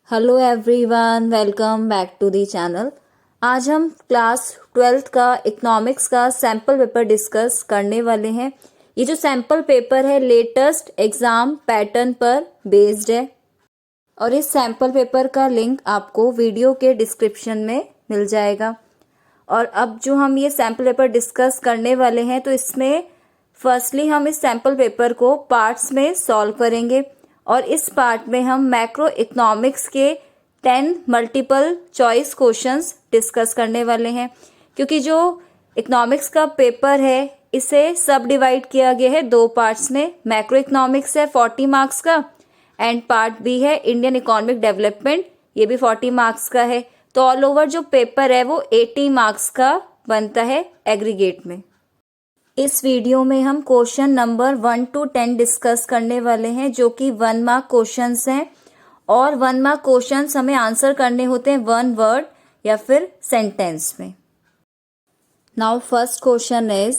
Hello everyone, welcome back to the channel. आज हम class 12th का इकोनॉमिक्स का सैम्पल पेपर डिस्कस करने वाले हैं। ये जो सैम्पल पेपर है लेटेस्ट एग्ज़ाम पैटर्न पर बेस्ड है और इस सैम्पल पेपर का लिंक आपको वीडियो के डिस्क्रिप्शन में मिल जाएगा। और अब जो हम ये सैम्पल पेपर डिस्कस करने वाले हैं तो इसमें फर्स्टली हम इस सैम्पल पेपर को पार्ट्स में सॉल्व करेंगे और इस पार्ट में हम मैक्रो इकोनॉमिक्स के 10 मल्टीपल चॉइस क्वेश्चंस डिस्कस करने वाले हैं। क्योंकि जो इकोनॉमिक्स का पेपर है इसे सब डिवाइड किया गया है दो पार्ट्स में। मैक्रो इकोनॉमिक्स है 40 मार्क्स का एंड पार्ट बी है इंडियन इकोनॉमिक डेवलपमेंट, ये भी 40 मार्क्स का है। तो ऑल ओवर जो पेपर है वो 80 मार्क्स का बनता है एग्रीगेट में। इस वीडियो में हम क्वेश्चन नंबर 1 to 10 डिस्कस करने वाले हैं जो कि 1 मार्क क्वेश्चंस हैं और 1 मार्क क्वेश्चंस हमें आंसर करने होते हैं 1 वर्ड या फिर सेंटेंस में। Now first question is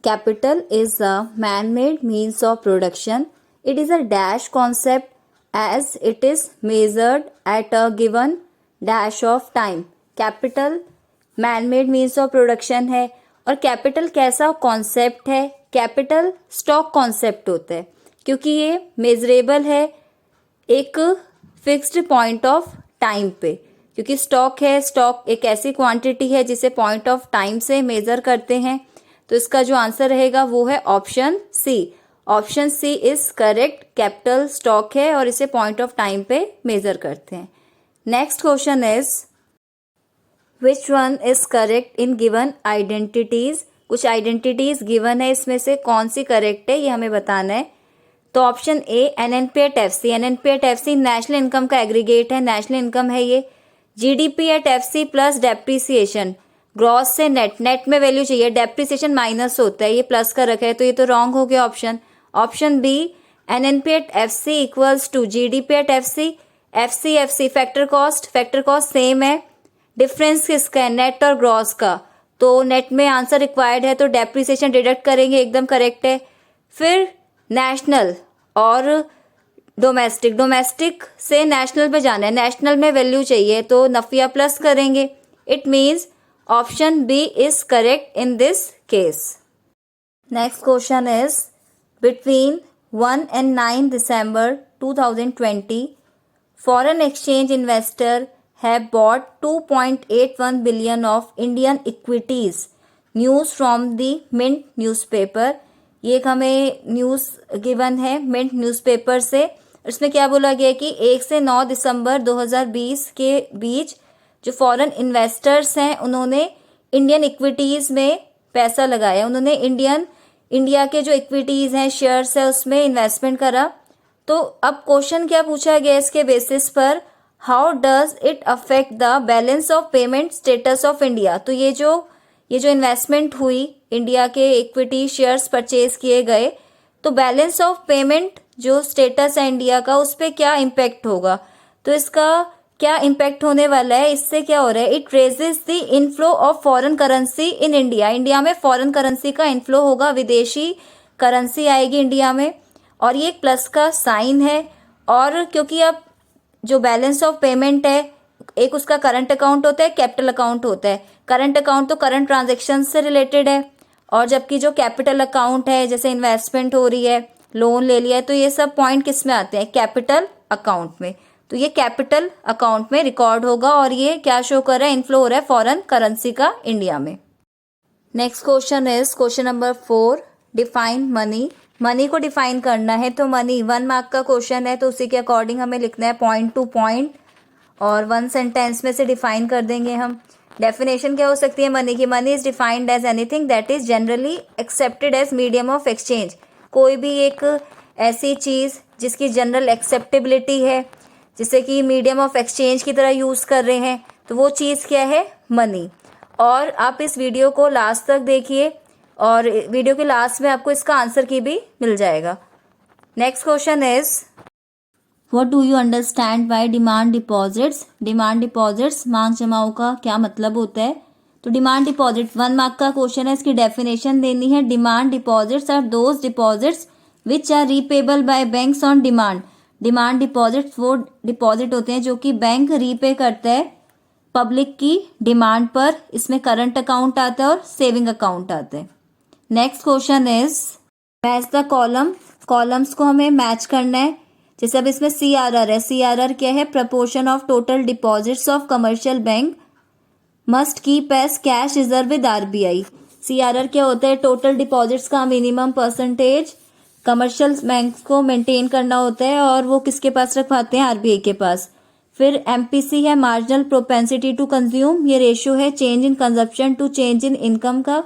capital is a man made means of production. It is a dash concept as it is measured at a given dash of time. Capital man made means of production है और capital कैसा concept है? Capital stock concept होता है क्योंकि ये measurable है एक फिक्स्ड पॉइंट ऑफ टाइम पे। क्योंकि स्टॉक है, स्टॉक एक ऐसी क्वांटिटी है जिसे पॉइंट ऑफ टाइम से मेजर करते हैं। तो इसका जो आंसर रहेगा वो है option C. Option C is correct. Capital stock है और इसे पॉइंट ऑफ टाइम पे मेजर करते हैं। Next question is which one is correct in given identities. कुछ आइडेंटिटीज गिवन है, इसमें से कौन सी करेक्ट है ये हमें बताना है। तो option A NNP at FC. NNP at FC national income का एग्रीगेट है, नेशनल इनकम है ये। GDP at FC plus depreciation, gross से नेट, नेट में वैल्यू चाहिए, डेप्रिसिएशन माइनस होता है, ये प्लस का रखा है तो ये तो रॉन्ग हो गया option. Option B NNP at FC equals to GDP at FC. FC FC factor cost same है। डिफरेंस किसका है? नेट और ग्रॉस का। तो नेट में आंसर रिक्वायर्ड है तो डेप्रिसिएशन डिडक्ट करेंगे, एकदम करेक्ट है। फिर नेशनल और डोमेस्टिक, डोमेस्टिक से नेशनल पे जाना है, नेशनल में वैल्यू चाहिए तो नफिया प्लस करेंगे। It means option B is correct in this case. Next question is between 1 and 9 December 2020 foreign exchange investor have bought 2.81 billion of Indian equities. News from the Mint newspaper. ये एक हमें news given है mint newspaper से। इसमें क्या बोला गया कि 1 से 9 दिसंबर 2020 के बीच जो फॉरेन इन्वेस्टर्स हैं उन्होंने इंडियन इक्विटीज़ में पैसा लगाया। उन्होंने इंडिया के जो इक्विटीज़ हैं, शेयर्स है, उसमें इन्वेस्टमेंट करा। तो अब क्वेश्चन क्या पूछा गया इसके बेसिस पर, how does it affect the balance of payment status of India. तो ये जो इन्वेस्टमेंट हुई, इंडिया के इक्विटी शेयर्स परचेज किए गए, तो बैलेंस ऑफ पेमेंट जो स्टेटस है इंडिया का उस पर क्या इम्पैक्ट होगा। तो इसका क्या इम्पैक्ट होने वाला है, इससे क्या हो रहा है, it raises the inflow of foreign currency in India. India में फॉरेन करेंसी का इनफ्लो होगा, विदेशी करेंसी आएगी इंडिया में और ये एक प्लस का साइन है। और क्योंकि अब जो बैलेंस ऑफ पेमेंट है एक उसका करंट अकाउंट होता है, कैपिटल अकाउंट होता है। करंट अकाउंट तो करंट ट्रांजेक्शन से रिलेटेड है और जबकि जो कैपिटल अकाउंट है जैसे इन्वेस्टमेंट हो रही है, लोन ले लिया है, तो ये सब पॉइंट किस में आते हैं? कैपिटल अकाउंट में। तो ये कैपिटल अकाउंट में रिकॉर्ड होगा और ये क्या शो कर रहा है? इनफ्लो हो रहा है फॉरेन करेंसी का इंडिया में। Next question is question number 4 define money. Money को डिफाइन करना है तो मनी 1 मार्क का क्वेश्चन है तो उसी के अकॉर्डिंग हमें लिखना है पॉइंट टू पॉइंट और 1 सेंटेंस में से डिफाइन कर देंगे हम। डेफिनेशन क्या हो सकती है मनी की? Money is defined as anything that is generally accepted as medium of exchange. कोई भी एक ऐसी चीज़ जिसकी जनरल एक्सेप्टेबिलिटी है, जिसे कि मीडियम ऑफ एक्सचेंज की तरह यूज़ कर रहे हैं, तो वो चीज़ क्या है? मनी। और आप इस वीडियो को लास्ट तक देखिए और वीडियो के लास्ट में आपको इसका आंसर की भी मिल जाएगा। Next question is what do you understand by demand deposits. Demand deposits मांग जमाओं का क्या मतलब होता है? तो डिमांड डिपॉजिट 1 मार्क का क्वेश्चन है, इसकी डेफिनेशन देनी है। Demand deposits are those deposits which are repayable by banks on demand. Demand deposits वो डिपॉजिट होते हैं जो कि बैंक रीपे करता है पब्लिक की डिमांड पर। इसमें करंट अकाउंट आता है और सेविंग अकाउंट आता है। Next question is match the columns को हमें मैच करना है। जैसे अब इसमें CRR है, CRR क्या है? Proportion of total deposits of commercial bank must keep as cash reserve with RBI। CRR क्या होता है? टोटल डिपॉजिट्स का मिनिमम परसेंटेज कमर्शियल बैंक को मेंटेन करना होता है और वो किसके पास रखवाते हैं? RBI के पास। फिर MPC है मार्जिनल प्रोपेंसिटी टू कंज्यूम, ये रेशियो है change in consumption to change in income का।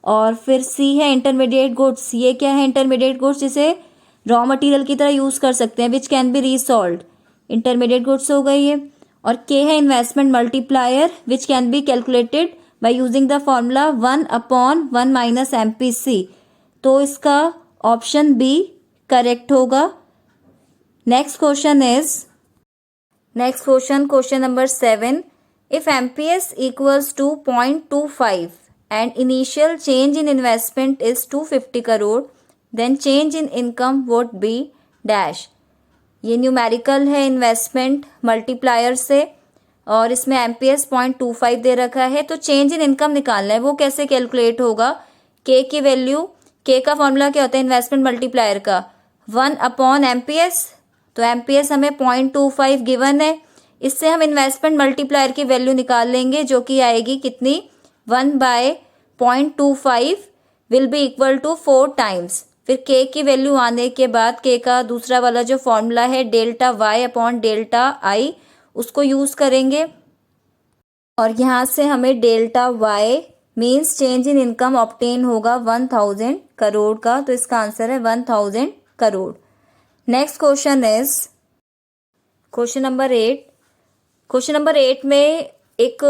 और फिर C है इंटरमीडिएट गुड्स, ये क्या है? इंटरमीडिएट गुड्स जिसे रॉ मटेरियल की तरह यूज कर सकते हैं, which can be resold, intermediate goods हो गई है। और K है investment multiplier which can be calculated by using the formula 1/1 minus MPC। तो इसका ऑप्शन B करेक्ट होगा। Next question number 7, if MPS equals to 0.25 and initial change in investment is 250 crore, then change in income would be dash। ये numerical है investment multiplier से और इसमें MPS 0.25 दे रखा है। तो चेंज इन इनकम निकालना है, वो कैसे कैलकुलेट होगा? K की वैल्यू, K का फॉर्मूला क्या होता है इन्वेस्टमेंट मल्टीप्लायर का? 1/MPS। तो MPS हमें 0.25 गिवन है, इससे हम इन्वेस्टमेंट मल्टीप्लायर की वैल्यू निकाल लेंगे जो कि आएगी कितनी? 1/0.25 will be equal to 4 times. फिर K की वैल्यू आने के बाद K का दूसरा वाला जो फॉर्मूला है delta Y upon delta I, उसको यूज करेंगे और यहाँ से हमें delta Y means change in income obtain होगा 1000 करोड़ का। तो इसका आंसर है 1000 crore. Next question is question number 8। Question number 8 में एक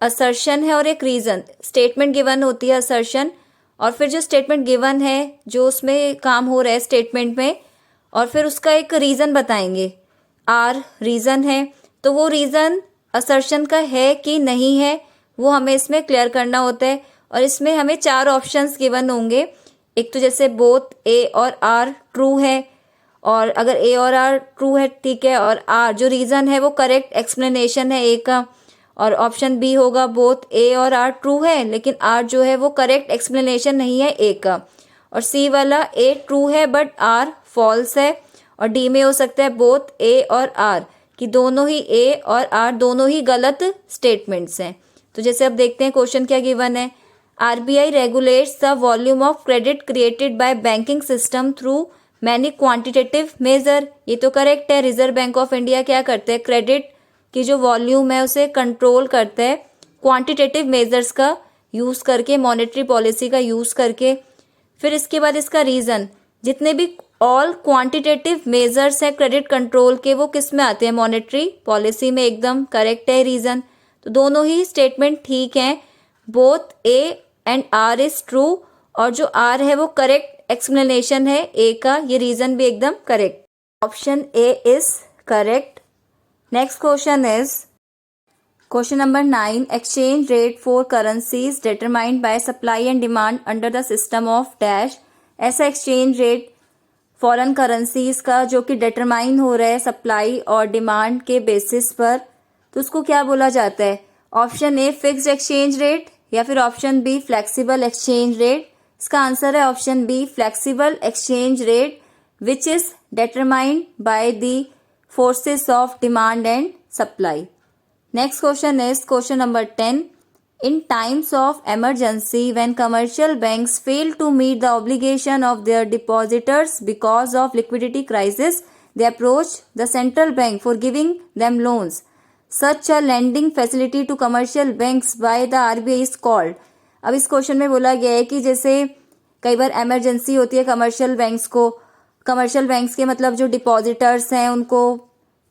असर्शन है और एक रीजन। स्टेटमेंट गिवन होती है असर्शन और फिर जो स्टेटमेंट गिवन है जो उसमें काम हो रहा है स्टेटमेंट में, और फिर उसका एक रीजन बताएंगे। R रीजन है, तो वो रीजन असर्शन का है कि नहीं है वो हमें इसमें क्लियर करना होता है। और इसमें हमें 4 ऑप्शंस गिवन होंगे। एक तो जैसे बोथ A और R ट्रू है, और अगर A और R ट्रू है ठीक है, और R जो रीजन है वो करेक्ट एक्सप्लेनेशन है A का। और ऑप्शन B होगा बोथ A और R ट्रू है लेकिन R जो है वो करेक्ट एक्सप्लेनेशन नहीं है A का। और C वाला A ट्रू है बट R फॉल्स है। और D में हो सकता है बोथ A और R कि दोनों ही A और R दोनों ही गलत स्टेटमेंट्स हैं। तो जैसे अब देखते हैं क्वेश्चन क्या गिवन है। RBI regulates the volume of credit created by banking system through many quantitative measure, ये तो करेक्ट है। रिजर्व बैंक ऑफ इंडिया क्या करते हैं? क्रेडिट की जो वॉल्यूम है उसे कंट्रोल करते हैं क्वांटिटेटिव मेजर्स का यूज करके, मॉनेटरी पॉलिसी का यूज करके। फिर इसके बाद इसका रीजन, जितने भी ऑल क्वांटिटेटिव मेजर्स हैं क्रेडिट कंट्रोल के वो किस में आते हैं? मॉनेटरी पॉलिसी में। एकदम करेक्ट है रीजन। तो दोनों ही स्टेटमेंट ठीक हैं। Both A and R is true और जो R है वो करेक्ट एक्सप्लेनेशन है A का, ये रीजन भी एकदम correct. Option A is correct. Next question is question number 9, exchange rate for currencies determined by supply and demand under the system of dash. ऐसा एक्सचेंज रेट फॉरेन करेंसीज का जो कि determine हो रहा है सप्लाई और डिमांड के basis पर, तो उसको क्या बोला जाता है? Option A fixed exchange rate या फिर option B flexible exchange rate. इसका आंसर है option B flexible exchange rate which is determined by the forces of demand and supply. Next question is question number 10. In times of emergency, when commercial banks fail to meet the obligation of their depositors because of liquidity crisis, they approach the central bank for giving them loans. Such a lending facility to commercial banks by the RBI is called. अब इस question में बोला गया है कि जैसे कई बार emergency होती है कमर्शियल बैंक्स को, कमर्शियल बैंक्स के मतलब जो डिपॉजिटर्स हैं उनको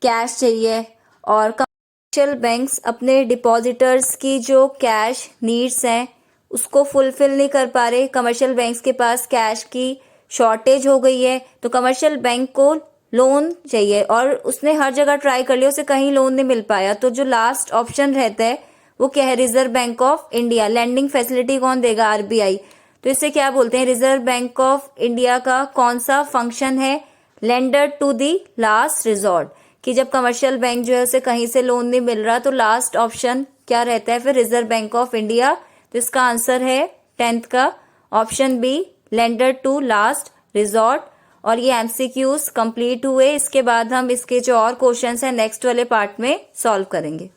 कैश चाहिए और कमर्शियल बैंक्स अपने डिपॉजिटर्स की जो कैश नीड्स हैं उसको फुलफिल नहीं कर पा रहे। कमर्शियल बैंक्स के पास कैश की शॉर्टेज हो गई है तो कमर्शियल बैंक को लोन चाहिए और उसने हर जगह ट्राई कर लिया, उसे कहीं लोन नहीं मिल पाया। तो जो लास्ट ऑप्शन रहता है वो क्या है? Reserve bank of India. Lending facility कौन देगा? RBI। तो इसे क्या बोलते हैं? रिजर्व बैंक ऑफ इंडिया का कौन सा फंक्शन है lender to the last resort, कि जब कमर्शियल बैंक जो है उसे कहीं से लोन नहीं मिल रहा तो लास्ट ऑप्शन क्या रहता है फिर, रिजर्व बैंक ऑफ इंडिया। तो इसका आंसर है 10th का option B, lender to last resort. और ये एमसीक्यूज कंप्लीट हुए। इसके बाद हम इसके जो और क्वेश्चंस हैं नेक्स्ट वाले पार्ट में सॉल्व करेंगे।